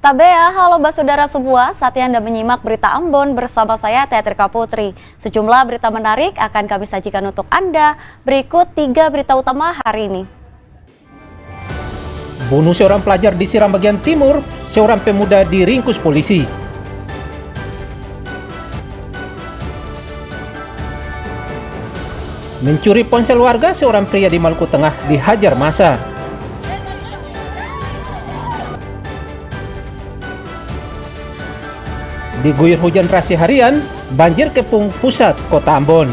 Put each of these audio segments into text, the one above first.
Tabea, halo saudara semua, saatnya Anda menyimak berita Ambon bersama saya Teatrika Putri. Sejumlah berita menarik akan kami sajikan untuk Anda. Berikut 3 berita utama hari ini. Bunuh seorang pelajar di Seram bagian timur, seorang pemuda diringkus polisi. Mencuri ponsel warga, seorang pria di Maluku Tengah dihajar massa. Diguyur hujan deras seharian, banjir kepung pusat kota Ambon.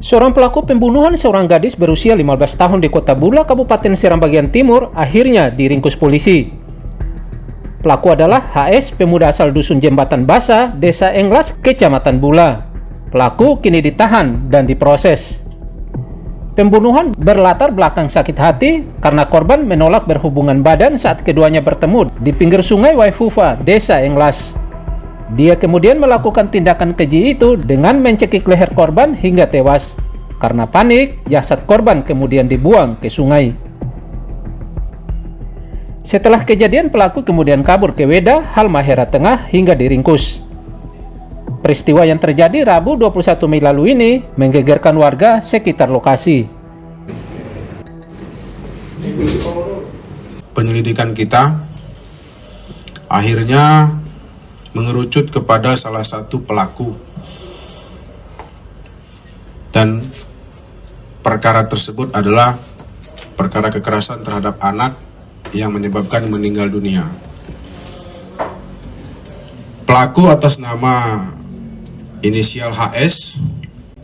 Seorang pelaku pembunuhan seorang gadis berusia 15 tahun di Kota Bula, Kabupaten Seram bagian timur, akhirnya diringkus polisi. Pelaku adalah HS, pemuda asal dusun Jembatan Basa, Desa Englas, Kecamatan Bula. Pelaku kini ditahan dan diproses. Pembunuhan berlatar belakang sakit hati karena korban menolak berhubungan badan saat keduanya bertemu di pinggir sungai Waifufa, Desa Englas. Dia kemudian melakukan tindakan keji itu dengan mencekik leher korban hingga tewas. Karena panik, jasad korban kemudian dibuang ke sungai. Setelah kejadian, pelaku kemudian kabur ke Weda, Halmahera Tengah hingga diringkus. Peristiwa yang terjadi Rabu 21 Mei lalu ini menggegerkan warga sekitar lokasi. Penyelidikan kita akhirnya mengerucut kepada salah satu pelaku, dan perkara tersebut adalah perkara kekerasan terhadap anak yang menyebabkan meninggal dunia. Pelaku atas nama inisial HS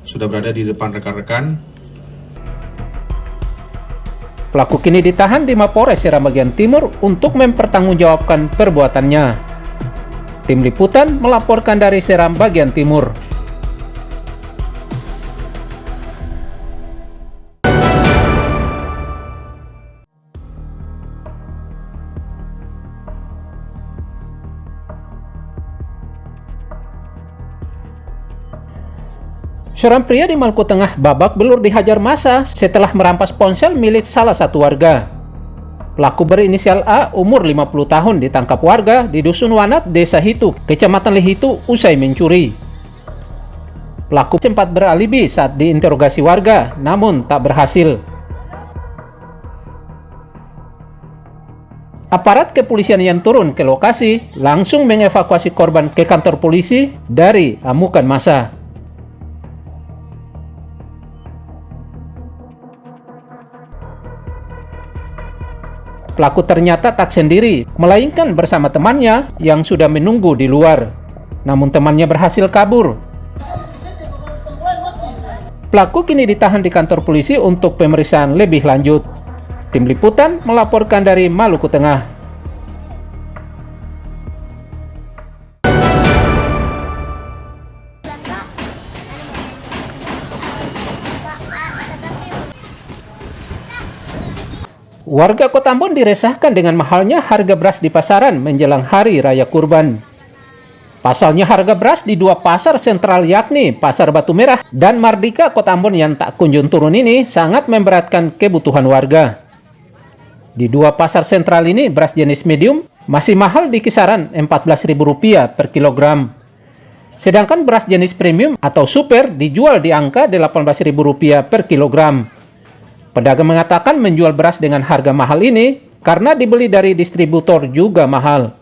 sudah berada di depan rekan-rekan. Pelaku kini ditahan di Mapores Seram bagian timur untuk mempertanggungjawabkan perbuatannya. Tim Liputan melaporkan dari Seram bagian timur. Seorang pria di Maluku Tengah babak belur dihajar massa setelah merampas ponsel milik salah satu warga. Pelaku berinisial A, umur 50 tahun, ditangkap warga di Dusun Wanat, Desa Hitu, Kecamatan Lehitu, usai mencuri. Pelaku sempat beralibi saat diinterogasi warga, namun tak berhasil. Aparat kepolisian yang turun ke lokasi langsung mengevakuasi korban ke kantor polisi dari amukan massa. Pelaku ternyata tak sendiri, melainkan bersama temannya yang sudah menunggu di luar. Namun temannya berhasil kabur. Pelaku kini ditahan di kantor polisi untuk pemeriksaan lebih lanjut. Tim Liputan melaporkan dari Maluku Tengah. Warga Kota Ambon diresahkan dengan mahalnya harga beras di pasaran menjelang Hari Raya Kurban. Pasalnya harga beras di 2 pasar sentral yakni Pasar Batu Merah dan Mardika Kota Ambon yang tak kunjung turun ini sangat memberatkan kebutuhan warga. Di 2 pasar sentral ini beras jenis medium masih mahal di kisaran Rp14.000 per kilogram. Sedangkan beras jenis premium atau super dijual di angka Rp18.000 per kilogram. Pedagang mengatakan menjual beras dengan harga mahal ini karena dibeli dari distributor juga mahal.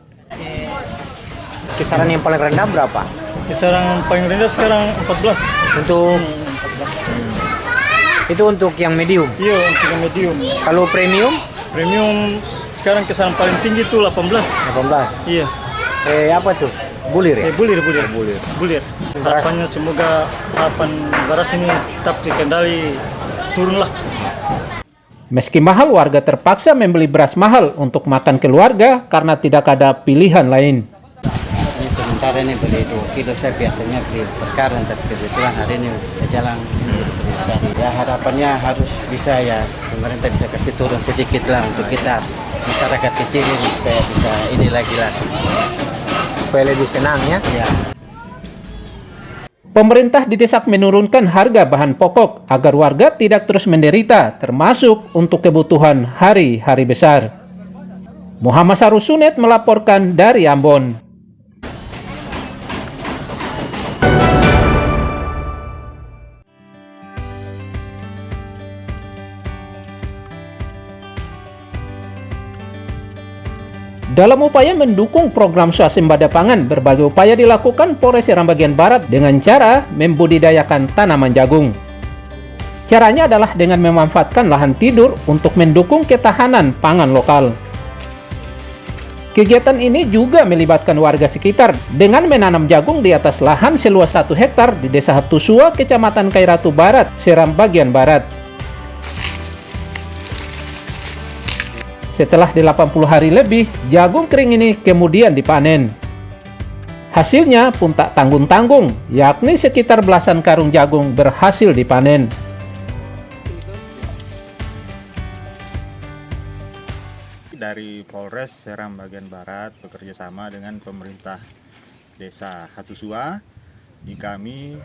Kisaran yang paling rendah berapa? Kisaran paling rendah sekarang 14. Untuk itu untuk yang medium. Iya, untuk yang medium. Kalau premium? Premium sekarang kisaran paling tinggi itu 18. 18. Iya. Apa tuh? Bulir ya? Bulir. Harapannya semoga harapan beras ini tetap dikendali, turunlah. Meski mahal, warga terpaksa membeli beras mahal untuk makan keluarga karena tidak ada pilihan lain. Ini sementara ini beli 2 kilo, saya biasanya beli perkaran, tapi kebetulan hari ini jalan ya harapannya harus bisa ya pemerintah bisa kasih turun sedikit lah untuk kita masyarakat kecil ini supaya bisa ini lagi lah. Supaya lebih senang ya. Ya. Pemerintah didesak menurunkan harga bahan pokok agar warga tidak terus menderita, termasuk untuk kebutuhan hari-hari besar. Muhammad Sarusunet melaporkan dari Ambon. Dalam upaya mendukung program swasembada pangan, berbagai upaya dilakukan Polres Seram bagian Barat dengan cara membudidayakan tanaman jagung. Caranya adalah dengan memanfaatkan lahan tidur untuk mendukung ketahanan pangan lokal. Kegiatan ini juga melibatkan warga sekitar dengan menanam jagung di atas lahan seluas 1 hektar di Desa Hatusua, Kecamatan Kairatu Barat, Seram bagian Barat. Setelah 80 hari lebih, jagung kering ini kemudian dipanen. Hasilnya pun tak tanggung-tanggung, yakni sekitar belasan karung jagung berhasil dipanen. Dari Polres Seram bagian Barat bekerja sama dengan pemerintah Desa Hatusua, kami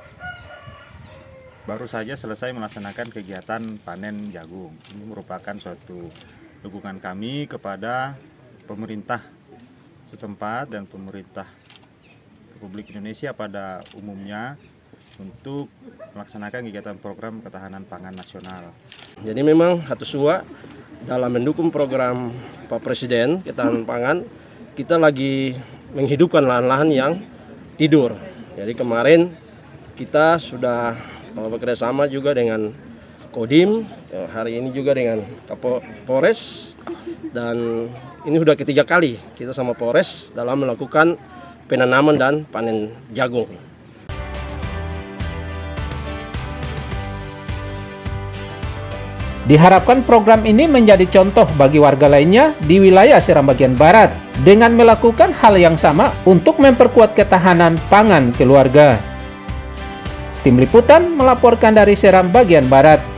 baru saja selesai melaksanakan kegiatan panen jagung. Ini merupakan suatu dukungan kami kepada pemerintah setempat dan pemerintah Republik Indonesia pada umumnya untuk melaksanakan kegiatan program ketahanan pangan nasional. Jadi memang Hatusua dalam mendukung program Pak Presiden ketahanan pangan, kita lagi menghidupkan lahan-lahan yang tidur. Jadi kemarin kita sudah bekerja sama juga dengan Kodim, hari ini juga dengan Kapolres, dan ini sudah ketiga kali kita sama Polres dalam melakukan penanaman dan panen jagung. Diharapkan program ini menjadi contoh bagi warga lainnya di wilayah Seram bagian Barat dengan melakukan hal yang sama untuk memperkuat ketahanan pangan keluarga. Tim Liputan melaporkan dari Seram bagian Barat.